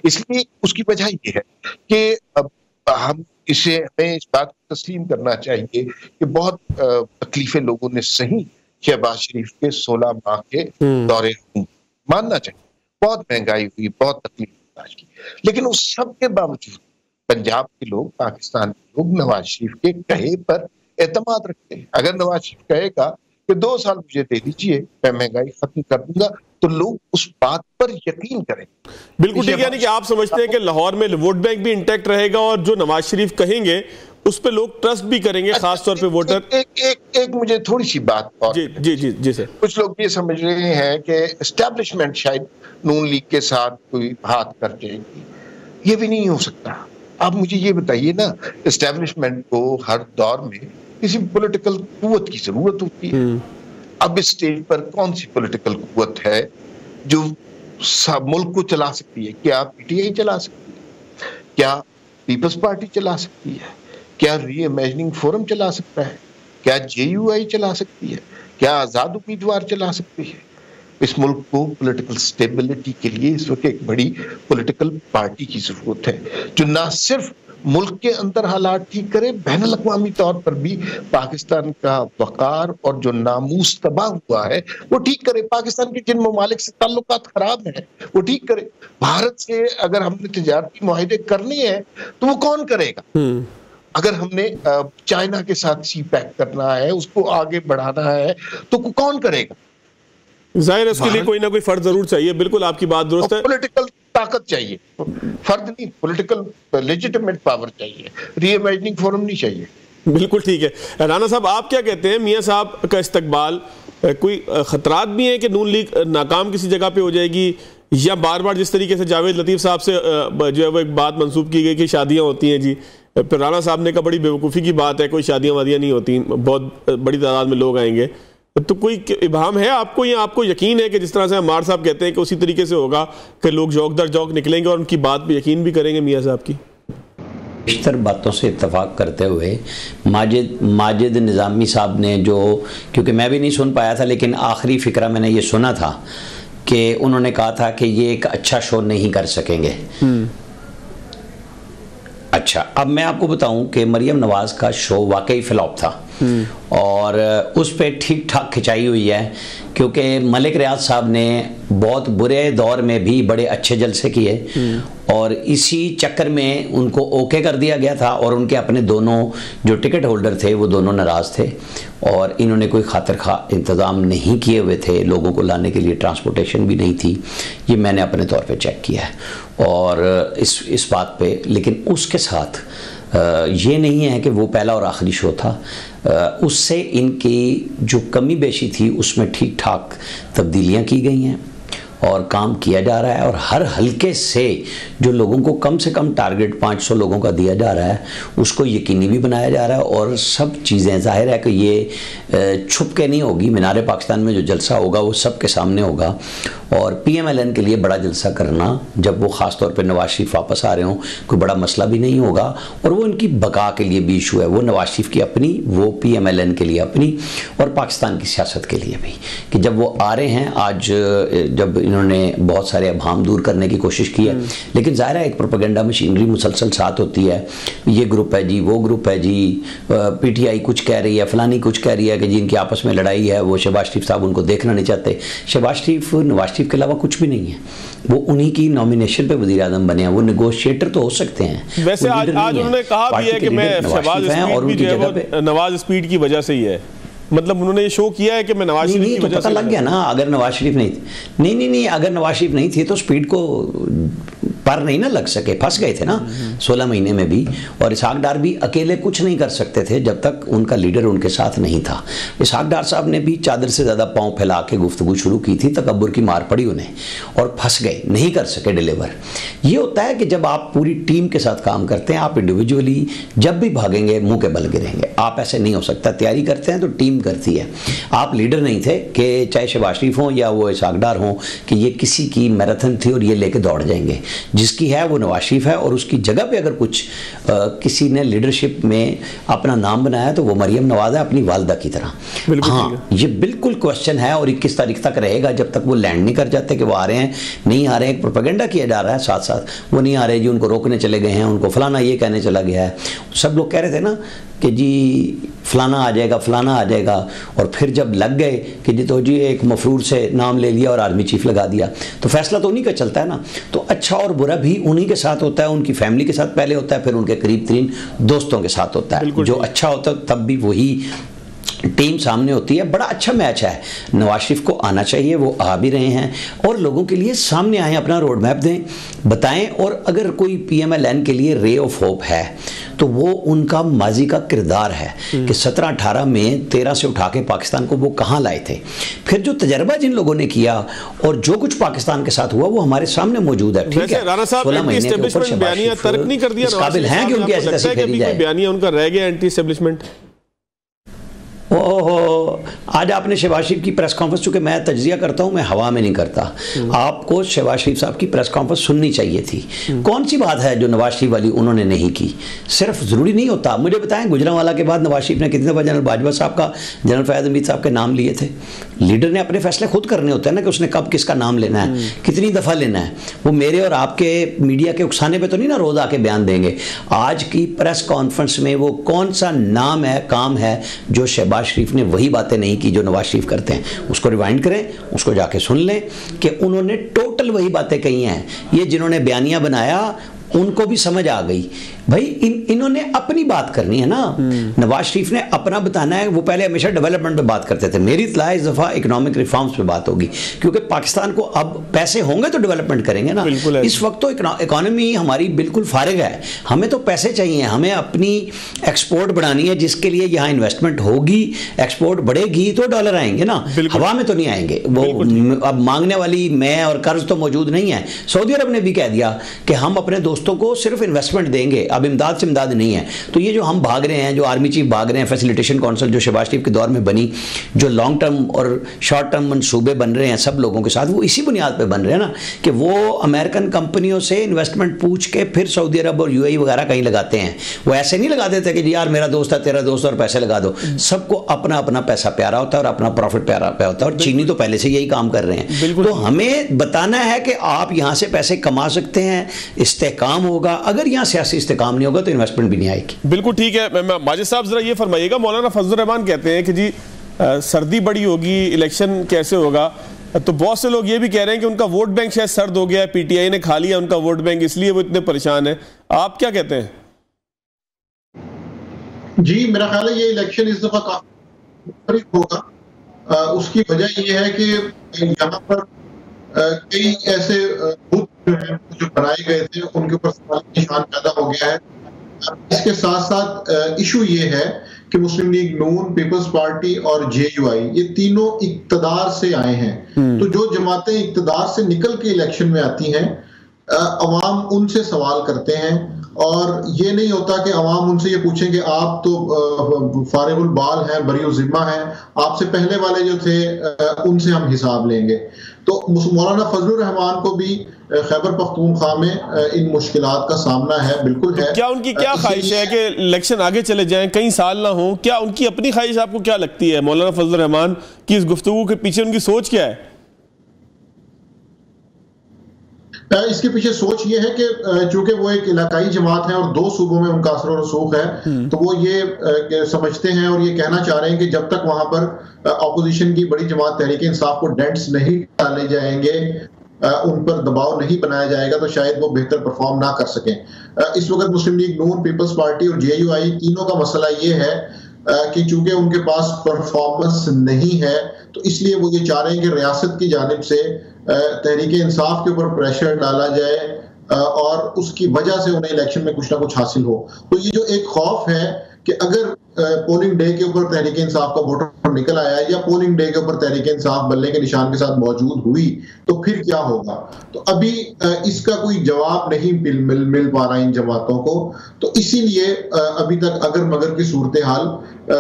इसलिए उसकी वजह ये है कि अब हमें इस बात को तस्लीम करना चाहिए कि बहुत तकलीफें लोगों ने सही शहबाज शरीफ के 16 माह के दौरे मानना चाहिए। बहुत महंगाई हुई, बहुत तकलीफ की, लेकिन उस सब के बावजूद पंजाब के लोग, पाकिस्तान के लोग नवाज शरीफ के कहे पर एतमाद रखते हैं। अगर नवाज शरीफ कहेगा कि 2 साल मुझे दे दीजिए, मैं महंगाई खत्म कर दूंगा, तो लोग उस बात पर यकीन करें। बिल्कुल ठीक है, यानी कि आप समझते हैं कि लाहौर में वोट बैंक भी इंटैक्ट रहेगा और जो नवाज शरीफ कहेंगे उस पे लोग ट्रस्ट भी करेंगे, खासतौर पे वोटर। एक मुझे थोड़ी सी बात और जी जी जी जी सर। कुछ लोग ये समझ रहे हैं कि एस्टैब्लिशमेंट शायद नून लीग के साथ कोई हाथ कर जाएगी, ये भी नहीं हो सकता। आप मुझे ये बताइए ना, एस्टैब्लिशमेंट को हर दौर में किसी पॉलिटिकल कुव्वत की जरूरत होती है। अब इस स्टेज पर कौन सी पॉलिटिकल कुव्वत है जो सब मुल्क को चला सकती है? क्या पीटीआई चला सकती है? क्या पीपल्स पार्टी चला सकती है? क्या री इमेजिनिंग फोरम चला सकता है? क्या जेयूआई चला सकती है? क्या आजाद उम्मीदवार चला सकती है? इस मुल्क को पॉलिटिकल स्टेबिलिटी के लिए इस वक्त एक बड़ी पॉलिटिकल पार्टी की जरूरत है जो ना सिर्फ मुल्क के अंदर हालात ठीक करे, बैनुल अक़वामी तौर पर भी पाकिस्तान का वक़ार और जो नामूस तबाह हुआ है वो ठीक करे। पाकिस्तान के जिन ममालिक से ताल्लुकात खराब हैं वो ठीक करे। भारत से अगर हमने तिजारती मुआहिदे करने हैं तो वो कौन करेगा? अगर हमने चाइना के साथ सी पैक करना है, उसको आगे बढ़ाना है, तो कौन करेगा? जाहिर है उसके लिए कोई ना कोई फर्द जरूर चाहिए। बिल्कुल आपकी बात दुरुस्त है। पॉलिटिकल ताकत चाहिए, फर्द नहीं, पॉलिटिकल लेजिटिमेट पावर चाहिए, री इमेजिनिंग फोरम नहीं चाहिए। बिल्कुल ठीक है। राना साहब आप क्या कहते हैं, मियां साहब का इस्तकबाल, कोई खतरात भी है कि नून लीग नाकाम किसी जगह पे हो जाएगी, या बार बार जिस तरीके से जावेद लतीफ साहब से जो है वो एक बात मंसूब की गई कि शादियां होती हैं जी, फिर राना साहब ने कहा बड़ी बेवकूफ़ी की बात है, कोई शादियां वादियां नहीं होती, बहुत बड़ी तादाद में लोग आएंगे, तो कोई इबाम है आपको या आपको यकीन है कि जिस तरह से अम्मार साहब कहते हैं कि उसी तरीके से होगा कि लोग जौक दर जौक निकलेंगे और उनकी बात पे यकीन भी करेंगे मियां साहब की? बेशतर बातों से इत्तफाक करते हुए माजिद निज़ामी साहब ने जो, क्योंकि मैं भी नहीं सुन पाया था लेकिन आखिरी फ़िक्रा मैंने ये सुना था कि उन्होंने कहा था कि ये एक अच्छा शो नहीं कर सकेंगे। अच्छा, अब मैं आपको बताऊं कि मरियम नवाज़ का शो वाकई फ्लॉप था और उस पर ठीक ठाक खिंचाई हुई है, क्योंकि मलिक रियाज साहब ने बहुत बुरे दौर में भी बड़े अच्छे जलसे किए और इसी चक्कर में उनको ओके कर दिया गया था और उनके अपने दोनों जो टिकट होल्डर थे वो दोनों नाराज़ थे और इन्होंने कोई खातिर खा इंतज़ाम नहीं किए हुए थे, लोगों को लाने के लिए ट्रांसपोर्टेशन भी नहीं थी। ये मैंने अपने तौर पे चेक किया है और इस बात पे, लेकिन उसके साथ ये नहीं है कि वो पहला और आखिरी शो था, उससे इनकी जो कमी बेशी थी उसमें ठीक ठाक तब्दीलियां की गई हैं और काम किया जा रहा है और हर हल्के से जो लोगों को कम से कम टारगेट 500 लोगों का दिया जा रहा है उसको यकीनी भी बनाया जा रहा है और सब चीज़ें, जाहिर है कि ये छुप के नहीं होगी। मीनार पाकिस्तान में जो जलसा होगा वो सबके सामने होगा और PMLN के लिए बड़ा जलसा करना, जब वो ख़ास तौर पे नवाज शरीफ वापस आ रहे हों, कोई बड़ा मसला भी नहीं होगा और वो इनकी बका के लिए भी इशू है, वो नवाज शरीफ की अपनी, वो PMLN के लिए अपनी और पाकिस्तान की सियासत के लिए भी, कि जब वो आ रहे हैं आज, जब इन्होंने बहुत सारे अभाम दूर करने की कोशिश की है, लेकिन ज़ाहिर है एक प्रोपेगेंडा मशीनरी मुसलसल साथ होती है, ये ग्रुप है जी, वो ग्रुप है जी, PTI कुछ कह रही है, फलानी कुछ कह रही है कि जी इनकी आपस में लड़ाई है, वो शहबाज शरीफ साहब उनको देखना नहीं चाहते। शहबाज शरीफ नवाज शरीफ के अलावा कुछ भी नहीं है, वो उन्हीं की नॉमिनेशन पे वज़ीर आज़म बने हैं, वो नेगोशिएटर तो हो सकते हैं। वैसे आज उन्होंने कहा भी है कि मैं शहबाज और उनकी जगह नवाज स्पीड की वजह से ही है, मतलब उन्होंने ये शो किया है कि मैं नवाज शरीफ की वजह से, पता लग गया ना, अगर नवाज शरीफ नहीं, अगर नवाज शरीफ नहीं थी तो स्पीड को पर नहीं ना लग सके, फंस गए थे ना 16 महीने में भी। और इसहाक डार भी अकेले कुछ नहीं कर सकते थे जब तक उनका लीडर उनके साथ नहीं था। इसहाक डार साहब ने भी चादर से ज़्यादा पाँव फैला के गुफ्तगू शुरू की थी, तकब्बुर की मार पड़ी उन्हें और फंस गए, नहीं कर सके डिलीवर। ये होता है कि जब आप पूरी टीम के साथ काम करते हैं, आप इंडिविजुअली जब भी भागेंगे मुंह के बल गिरेंगे। आप ऐसे नहीं हो सकता, तैयारी करते हैं तो टीम करती है। आप लीडर नहीं थे कि चाहे शहबाज शरीफ हो या वो इसहाक डार हो कि ये किसी की मैराथन थी और ये लेके दौड़ जाएंगे। जिसकी है वो नवाज शरीफ है, और उसकी जगह पे अगर कुछ किसी ने लीडरशिप में अपना नाम बनाया तो वो मरियम नवाज है, अपनी वालदा की तरह। हाँ, ये बिल्कुल क्वेश्चन है और 21 तारीख तक रहेगा, जब तक वो लैंड नहीं कर जाते कि वो आ रहे हैं नहीं आ रहे हैं। प्रोपेगेंडा किया जा रहा है साथ साथ, वो नहीं आ रहे जी, उनको रोकने चले गए हैं, उनको फलाना ये कहने चला गया है। सब लोग कह रहे थे ना कि जी फलाना आ जाएगा, फलाना आ जाएगा, और फिर जब लग गए कि जी तो जी एक मफरूर से नाम ले लिया और आर्मी चीफ लगा दिया, तो फैसला तो उन्हीं का चलता है ना। तो अच्छा और बुरा भी उन्हीं के साथ होता है, उनकी फैमिली के साथ पहले होता है, फिर उनके करीब तरीन दोस्तों के साथ होता है। जो अच्छा होता है तब भी वही टीम सामने होती है। बड़ा अच्छा मैच है, नवाज शरीफ को आना चाहिए, वो आ भी रहे हैं और लोगों के लिए सामने आए, अपना रोड मैप दें, बताएं। और अगर कोई PMLN के लिए रे ऑफ होप है तो वो उनका माजी का किरदार है कि 17-18 में 13 से उठा के पाकिस्तान को वो कहाँ लाए थे। फिर जो तजर्बा जिन लोगों ने किया और जो कुछ पाकिस्तान के साथ हुआ वो हमारे सामने मौजूद है। ठीक है, राणा साहब एंटी एस्टेब्लिशमेंट बयानियां तर्क नहीं कर दिया, काबिल हैं कि उनकी ऐसी तैसी फेरी जाए। बयानियां उनका रह गया एंटी एस्टेब्लिशमेंट। ओहो, आज आपने शहबाज शरीफ की प्रेस कॉन्फ्रेंस, चूंकि मैं तज्जिया करता हूं, मैं हवा में नहीं करता, आपको शहबाज शरीफ साहब की प्रेस कॉन्फ्रेंस सुननी चाहिए थी। कौन सी बात है जो नवाज शरीफ वाली उन्होंने नहीं की? सिर्फ ज़रूरी नहीं होता, मुझे बताएं गुजरांवाला के बाद नवाज शरीफ ने कितने बार जनरल बाजवा साहब का, जनरल फैयाज हमीद साहब के नाम लिए थे? लीडर ने अपने फैसले खुद करने होते हैं ना कि उसने कब किसका नाम लेना है, कितनी दफ़ा लेना है। वो मेरे और आपके मीडिया के उकसाने पे तो नहीं ना रोज़ आके बयान देंगे। आज की प्रेस कॉन्फ्रेंस में वो कौन सा नाम है, काम है जो शहबाज शरीफ ने वही बातें नहीं की जो नवाज शरीफ करते हैं? उसको रिवाइंड करें, उसको जाके सुन लें कि उन्होंने टोटल वही बातें कही हैं। ये जिन्होंने बयानिया बनाया उनको भी समझ आ गई भाई इन्होंने अपनी बात करनी है ना। नवाज शरीफ ने अपना बताना है। वो पहले हमेशा डेवलपमेंट पे बात करते थे, मेरी इत्तला इस दफा इकोनॉमिक रिफॉर्म्स पे बात होगी, क्योंकि पाकिस्तान को अब पैसे होंगे तो डेवलपमेंट करेंगे ना। इस वक्त तो इकोनॉमी हमारी बिल्कुल फारिग है, हमें तो पैसे चाहिए, हमें अपनी एक्सपोर्ट बढ़ानी है, जिसके लिए यहाँ इन्वेस्टमेंट होगी, एक्सपोर्ट बढ़ेगी तो डॉलर आएंगे ना, हवा में तो नहीं आएंगे। वो अब मांगने वाली मैं और कर्ज तो मौजूद नहीं है। सऊदी अरब ने भी कह दिया कि हम अपने दोस्तों को सिर्फ इन्वेस्टमेंट देंगे, अब इमदाद से इमदाद नहीं है। तो ये जो हम भाग रहे हैं, जो आर्मी चीफ भाग रहे हैं, फैसिलिटेशन काउंसिल जो शहबाज शरीफ के दौर में बनी, जो लॉन्ग टर्म और शॉर्ट टर्म मंसूबे बन रहे हैं सब लोगों के साथ, वो इसी बुनियाद पे बन रहे हैं ना कि वो अमेरिकन कंपनियों से इन्वेस्टमेंट पूछ के फिर सऊदी अरब और UAE वगैरह कहीं लगाते हैं। वो ऐसे नहीं लगा देते कि यार मेरा दोस्त है, तेरा दोस्त, और पैसे लगा दो। सबको अपना अपना पैसा प्यारा होता है और अपना प्रॉफिट प्यारा होता है, और चीनी तो पहले से यही काम कर रहे हैं। तो हमें बताना है कि आप यहाँ से पैसे कमा सकते हैं, इस्तेहकाम होगा। अगर यहाँ सियासी इस्तेहकाम नहीं होगा तो इन्वेस्टमेंट भी नहीं आएगी। बिल्कुल ठीक है। माजिद साहब जरा ये फरमाइएगा, मौलाना फजलुर रहमान कहते हैं कि जी सर्दी बड़ी होगी, इलेक्शन कैसे होगा? तो बहुत से लोग ये भी कह रहे हैं कि उनका वोट बैंक शायद सर्द हो गया है, PTI ने खा लिया उनका वोट बैंक, इसलिए वो इतने परेशान है। आप क्या कहते हैं? जी मेरा ख्याल है ये इलेक्शन इस दफा काफी होगा। उसकी वजह ये है कि यहाँ पर कई ऐसे बूथ जो बनाए गए थे उनके ऊपर सवाल निशान पैदा हो गया है। इसके साथ साथ इशू ये है कि मुस्लिम लीग नून, पीपल्स पार्टी और JUI ये तीनों इक्तदार से आए हैं। तो जो जमातें इक्तदार से निकल के इलेक्शन में आती हैं, अवाम उनसे सवाल करते हैं, और ये नहीं होता कि अवाम उनसे ये पूछें कि आप तो फारिगुल बाल हैं, बरीउ जिम्मा हैं, आपसे पहले वाले जो थे उनसे हम हिसाब लेंगे। तो मौलाना फजलुर रहमान को भी खैबर पख्तूनख्वा में इन मुश्किलात का सामना है, बिल्कुल है। क्या उनकी क्या ख्वाहिश है कि इलेक्शन आगे चले जाएं, कई साल ना हो? क्या उनकी अपनी ख्वाहिश आपको क्या लगती है? मौलाना फजलुर रहमान की इस गुफ्तगू के पीछे उनकी सोच क्या है? इसके पीछे सोच ये है कि चूंकि वो एक इलाकाई जमात है और 2 सूबों में उनका असर और रसूख है, तो वो ये समझते हैं और ये कहना चाह रहे हैं कि जब तक वहां पर ऑपोजिशन की बड़ी जमात तहरीक इंसाफ को डेंट्स नहीं डाले जाएंगे, उन पर दबाव नहीं बनाया जाएगा, तो शायद वो बेहतर परफॉर्म ना कर सकें। इस वक्त मुस्लिम लीग नून, पीपल्स पार्टी और JUI तीनों का मसला ये है कि चूंकि उनके पास परफॉर्मेंस नहीं है, तो इसलिए वो ये चाह रहे हैं कि रियासत की जानिब से तहरीक इंसाफ के ऊपर प्रेशर डाला जाए और उसकी वजह से उन्हें इलेक्शन में कुछ ना कुछ हासिल हो। तो ये जो एक खौफ है कि अगर पोलिंग डे के ऊपर तहरीक इंसाफ का वोटर निकल आया या पोलिंग डे के ऊपर तहरीक इंसाफ बल्ले के निशान के साथ मौजूद हुई तो फिर क्या होगा, तो अभी इसका कोई जवाब नहीं मिल पा रहा इन जमातों को। तो इसीलिए अभी तक अगर मगर की सूरत हाल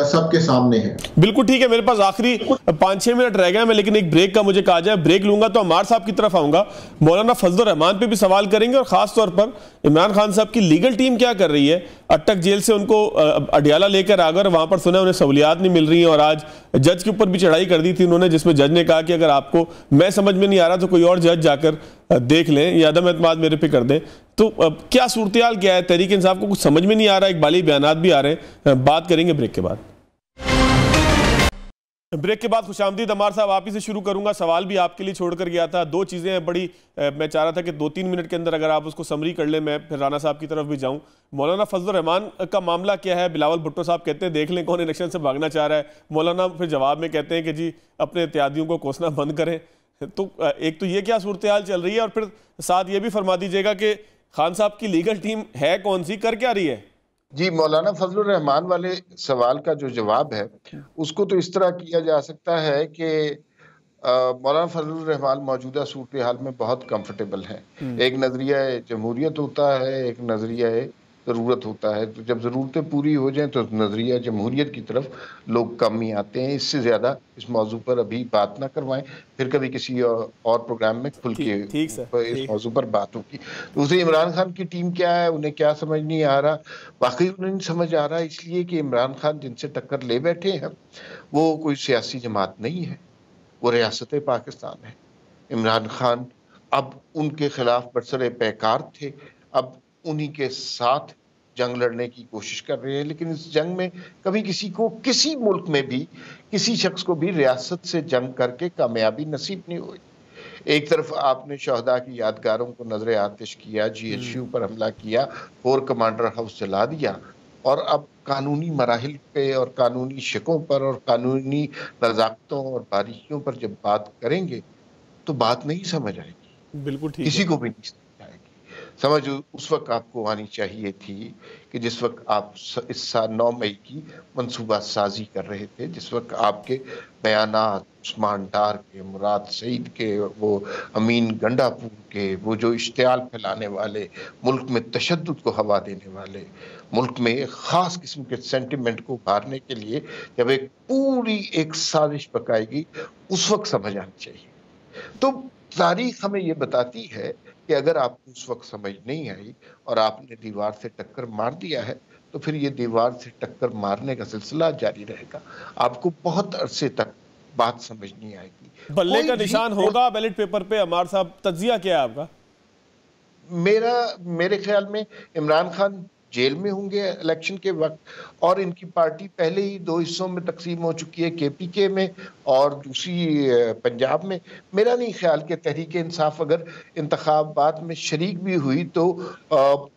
सबके सामने है। बिल्कुल ठीक है, मेरे पास आखिरी 5-6 मिनट रह गए, मैं लेकिन एक ब्रेक का मुझे कहा जाए, ब्रेक लूंगा तो अमार साहब की तरफ आऊंगा, मौलाना फजलुर रहमान पे भी सवाल करेंगे और खास तौर पर इमरान खान साहब की लीगल टीम क्या कर रही है। अटक जेल से उनको अडियाला लेकर आ गए, वहां पर सुना उन्हें सहूलियात नहीं मिल रही हैं और आज जज के ऊपर भी चढ़ाई कर दी थी उन्होंने, जिसमें जज ने कहा कि अगर आपको मैं समझ में नहीं आ रहा तो कोई और जज जाकर देख लें या अदम एतमाद मेरे पे कर दें। तो क्या सूरत-ए-हाल क्या है, तहरीक इंसाफ को कुछ समझ में नहीं आ रहा, इकबाली बयानात भी आ रहे हैं, बात करेंगे ब्रेक के बाद। ब्रेक के बाद खुशामदीद अमार साहब, आप ही से शुरू करूंगा, सवाल भी आपके लिए छोड़कर गया था, दो चीज़ें हैं बड़ी, मैं चाह रहा था कि 2-3 मिनट के अंदर अगर आप उसको समरी कर लें, मैं फिर राना साहब की तरफ भी जाऊं। मौलाना फजलुर रहमान का मामला क्या है? बिलावल भुट्टो साहब कहते हैं देख लें कौन इलेक्शन से भागना चाह रहा है, मौलाना फिर जवाब में कहते हैं कि जी अपने इत्यादियों को कोसना बंद करें। तो एक तो ये क्या सूरत हाल चल रही है, और फिर साथ ये भी फरमा दीजिएगा कि खान साहब की लीगल टीम है कौन सी, कर क्या रही है? जी, मौलाना फजलुर रहमान वाले सवाल का जो जवाब है उसको तो इस तरह किया जा सकता है कि मौलाना फजलुर रहमान मौजूदा सूरत हाल में बहुत कंफर्टेबल हैं। एक नजरिया जमहूरियत होता है, एक नजरिया ज़रूरत होता है। तो जब ज़रूरतें पूरी हो जाएं तो नजरिया जमहूरियत की तरफ लोग कम ही आते हैं। इससे ज़्यादा इस मौजू पर अभी बात ना करवाएं, फिर कभी किसी और प्रोग्राम में खुल के इस मौजू पर बात होगी। दूसरी, इमरान खान की टीम क्या है, उन्हें क्या समझ नहीं आ रहा, वाकई उन्हें नहीं समझ आ रहा, इसलिए कि इमरान खान जिनसे टक्कर ले बैठे हैं वो कोई सियासी जमात नहीं है, वो रियासत पाकिस्तान है। इमरान खान अब उनके खिलाफ बरसरे पैकार थे, अब उन्हीं के साथ जंग लड़ने की कोशिश कर रहे हैं, लेकिन इस जंग में कभी किसी को, किसी मुल्क में भी किसी शख्स को भी रियासत से जंग करके कामयाबी नसीब नहीं हुई। एक तरफ आपने शहदा की यादगारों को नजर आतिश किया, GHU पर हमला किया, 4 कमांडर हाउस जला दिया, और अब कानूनी मराहिल पे और कानूनी शिकों पर और कानूनी नज़ाकतों और बारीकियों पर जब बात करेंगे तो बात नहीं समझ आएगी, बिल्कुल ठीक, किसी को भी नहीं समझ आएगी। समझ उस वक्त आपको आनी चाहिए थी कि जिस वक्त आप इस साल 9 मई की मंसूबा साजी कर रहे थे, जिस वक्त आपके बयानात उस्मान डार के, मुराद सईद के, वो अमीन गंडापुर के, वो जो इश्तियाल फैलाने वाले, मुल्क में तशद्दुद को हवा देने वाले, मुल्क में एक ख़ास किस्म के सेंटिमेंट को उभारने के लिए जब एक पूरी एक साजिश पकाएगी, उस वक्त समझ आनी चाहिए। तो तारीख हमें ये बताती है कि अगर आपको उस वक्त समझ नहीं आई और आपने दीवार से टक्कर मार दिया है तो फिर ये दीवार से टक्कर मारने का सिलसिला जारी रहेगा, आपको बहुत अरसे तक बात समझ नहीं आएगी। बल्ले का निशान होगा बैलेट पेपर पे। अमार साहब, तज्जिया क्या है आपका? मेरे ख्याल में इमरान खान जेल में होंगे इलेक्शन के वक्त, और इनकी पार्टी पहले ही 2 हिस्सों में तकसीम हो चुकी है, KPK में और दूसरी पंजाब में। मेरा नहीं ख्याल कि तहरीक इंसाफ अगर इंतखाबात में शरीक भी हुई तो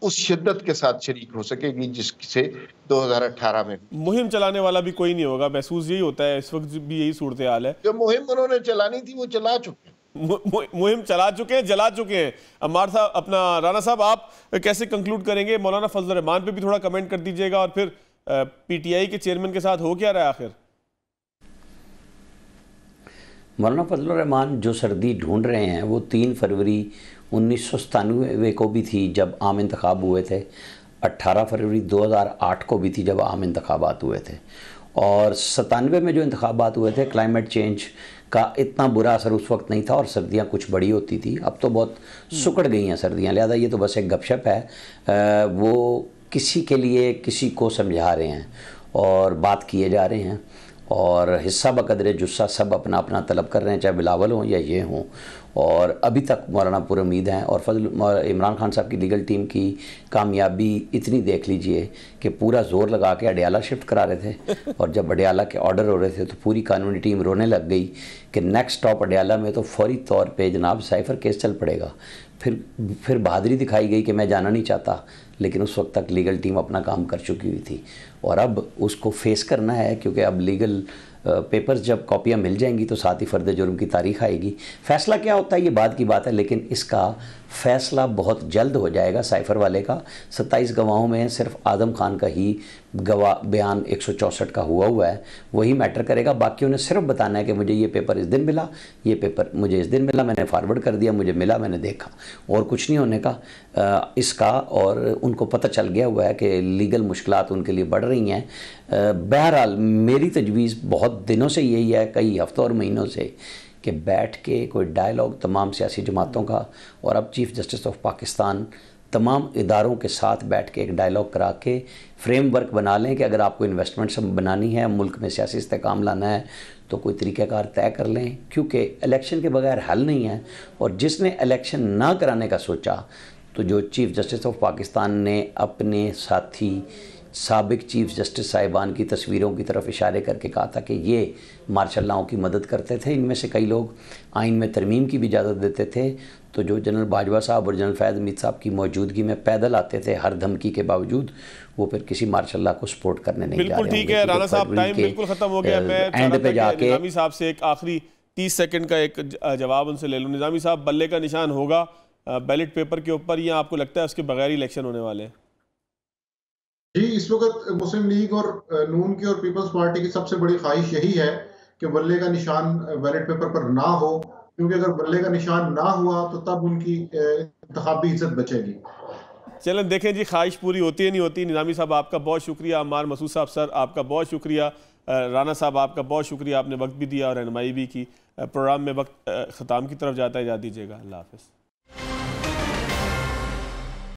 उस शिद्दत के साथ शरीक हो सकेगी जिससे 2018 में। मुहिम चलाने वाला भी कोई नहीं होगा, महसूस यही होता है, इस वक्त भी यही सूरत हाल है। जो मुहिम उन्होंने चलानी थी वो चला चुके, मुहिम चला चुके हैं, जला चुके हैं। अमार साहब, अपना राना साहब, आप कैसे कंक्लूड करेंगे? मौलाना फजलुर रहमान पे भी थोड़ा कमेंट कर दीजिएगा, और फिर PTI के चेयरमैन के साथ हो क्या रहा है आखिर? मौलाना फजलुर रहमान जो सर्दी ढूंढ रहे हैं वो 3 फरवरी 1997 को भी थी जब आम इंतखाब हुए थे, 18 फरवरी 2008 को भी थी जब आम इंतखाबात हुए थे, और 97 में जो इंतखाबात हुए थे क्लाइमेट चेंज का इतना बुरा असर उस वक्त नहीं था और सर्दियां कुछ बड़ी होती थी। अब तो बहुत सुकड़ गई हैं सर्दियां, लिहाजा ये तो बस एक गपशप है, वो किसी के लिए किसी को समझा रहे हैं और बात किए जा रहे हैं, और हिस्सा बकदरे जुस्सा सब अपना अपना तलब कर रहे हैं, चाहे बिलावल हों या ये हों। और अभी तक मौलाना पूरी उम्मीद हैं, और इमरान खान साहब की लीगल टीम की कामयाबी इतनी देख लीजिए कि पूरा जोर लगा के अडियाला शिफ्ट करा रहे थे, और जब अडियाला के ऑर्डर हो रहे थे तो पूरी कानूनी टीम रोने लग गई कि नेक्स्ट स्टॉप अडियाला में तो फौरी तौर पे जनाब साइफर केस चल पड़ेगा। फिर बहादुरी दिखाई गई कि मैं जाना नहीं चाहता, लेकिन उस वक्त तक लीगल टीम अपना काम कर चुकी हुई थी, और अब उसको फेस करना है क्योंकि अब लीगल पेपर्स जब कॉपियाँ मिल जाएंगी तो साथ ही फ़र्द जुर्म की तारीख आएगी। फ़ैसला क्या होता है ये बात की बात है, लेकिन इसका फ़ैसला बहुत जल्द हो जाएगा। साइफ़र वाले का 27 गवाहों में सिर्फ आदम खान का ही गवाह बयान 164 का हुआ है, वही मैटर करेगा। बाकियों ने सिर्फ बताना है कि मुझे ये पेपर इस दिन मिला, ये पेपर मुझे इस दिन मिला, मैंने फॉरवर्ड कर दिया, मुझे मिला, मैंने देखा, और कुछ नहीं होने का इसका। और उनको पता चल गया हुआ है कि लीगल मुश्किलात उनके लिए बढ़ रही हैं। बहरहाल मेरी तजवीज़ बहुत दिनों से यही है, कई हफ्तों और महीनों से, कि बैठ के कोई डायलॉग तमाम सियासी जमातों का और अब चीफ़ जस्टिस ऑफ पाकिस्तान तमाम इदारों के साथ बैठ के एक डायलॉग करा के फ्रेमवर्क बना लें कि अगर आपको इन्वेस्टमेंट्स बनानी है, मुल्क में सियासी इस्तेकाम लाना है, तो कोई तरीक़ाकार तय कर लें, क्योंकि इलेक्शन के बगैर हल नहीं है। और जिसने इलेक्शन ना कराने का सोचा, तो जो चीफ़ जस्टिस ऑफ पाकिस्तान ने अपने साथी साबिक चीफ़ जस्टिस साहिबान की तस्वीरों की तरफ इशारे करके कहा था कि ये मार्शल लॉ की मदद करते थे, इनमें से कई लोग आइन में तरमीम की भी इजाज़त देते थे, तो जो जनरल बाजवा साहब और जनरल फैज़ हमीद साहब की मौजूदगी में पैदल आते थे हर धमकी के बावजूद, वो फिर किसी मार्शल लॉ को सपोर्ट करने नहीं जा रहे। बिल्कुल ठीक है राना साहब, टाइम बिल्कुल ख़त्म हो गया। मैं एंड पे जाके निज़ामी साहब से एक आखिरी 30 सेकंड का एक जवाब उनसे ले लूँ। निज़ामी साहब, बल्ले का निशान होगा बैलेट पेपर के ऊपर, या आपको लगता है उसके बगैर ही इलेक्शन होने वाले हैं? जी, इस वक्त मुस्लिम लीग और नून की और पीपल्स पार्टी की सबसे बड़ी ख्वाहिश यही है कि बल्ले का निशान बैलेट पेपर पर ना हो, क्योंकि अगर बल्ले का निशान ना हुआ तो तब उनकी इंतखाबी इज्जत बचेगी। चलें देखें जी, ख्वाहिश पूरी होती है नहीं होती। निज़ामी साहब आपका बहुत शुक्रिया, अम्मार मसूद साहब सर आपका बहुत शुक्रिया, राना साहब आपका बहुत शुक्रिया, आपने वक्त भी दिया और रहनुमाई भी की। प्रोग्राम में वक्त ख़त्म की तरफ जाता है, इजाज़त दीजिएगा। अल्लाह हाफ़िज़।